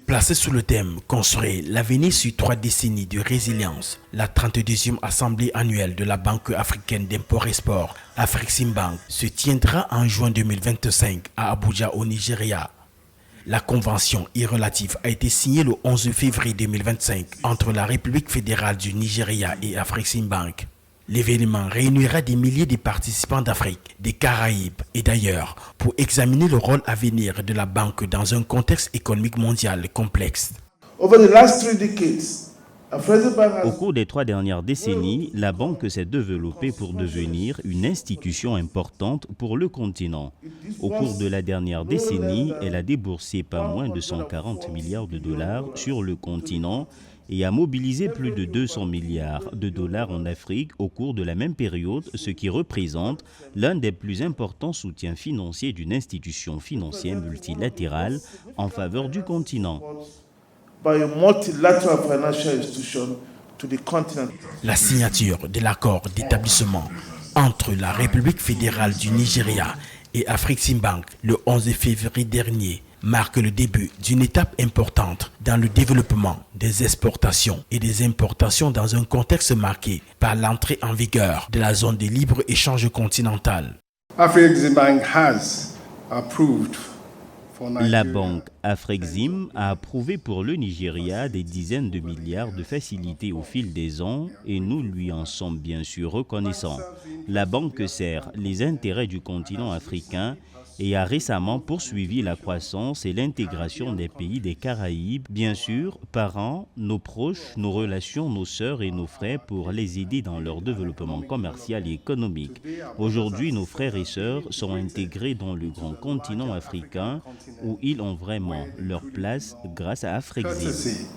Placée sous le thème « Construire l'avenir sur 3 décennies de résilience », la 32e Assemblée annuelle de la Banque africaine d'import-export, Afreximbank, se tiendra en juin 2025 à Abuja au Nigeria. La convention relative a été signée le 11 février 2025 entre la République fédérale du Nigeria et Afreximbank. L'événement réunira des milliers de participants d'Afrique, des Caraïbes et d'ailleurs pour examiner le rôle à venir de la banque dans un contexte économique mondial complexe. Au cours des 3 dernières décennies, la banque s'est développée pour devenir une institution importante pour le continent. Au cours de la dernière décennie, elle a déboursé pas moins de 140 milliards de dollars sur le continent et a mobilisé plus de 200 milliards de dollars en Afrique au cours de la même période, ce qui représente l'un des plus importants soutiens financiers d'une institution financière multilatérale en faveur du continent. La signature de l'accord d'établissement entre la République fédérale du Nigeria et Afreximbank le 11 février dernier marque le début d'une étape importante dans le développement des exportations et des importations dans un contexte marqué par l'entrée en vigueur de la zone de libre-échange continentale. Afreximbank has approved. La banque Afrexim a approuvé pour le Nigeria des dizaines de milliards de facilités au fil des ans et nous lui en sommes bien sûr reconnaissants. La banque sert les intérêts du continent africain et a récemment poursuivi la croissance et l'intégration des pays des Caraïbes, bien sûr, parents, nos proches, nos relations, nos sœurs et nos frères pour les aider dans leur développement commercial et économique. Aujourd'hui, nos frères et sœurs sont intégrés dans le grand continent africain où ils ont vraiment leur place grâce à Afrexim.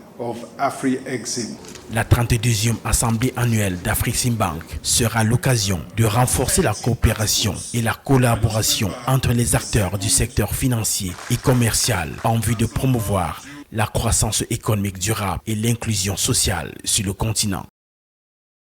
La 32e Assemblée annuelle d'Afreximbank sera l'occasion de renforcer la coopération et la collaboration entre les acteurs du secteur financier et commercial en vue de promouvoir la croissance économique durable et l'inclusion sociale sur le continent.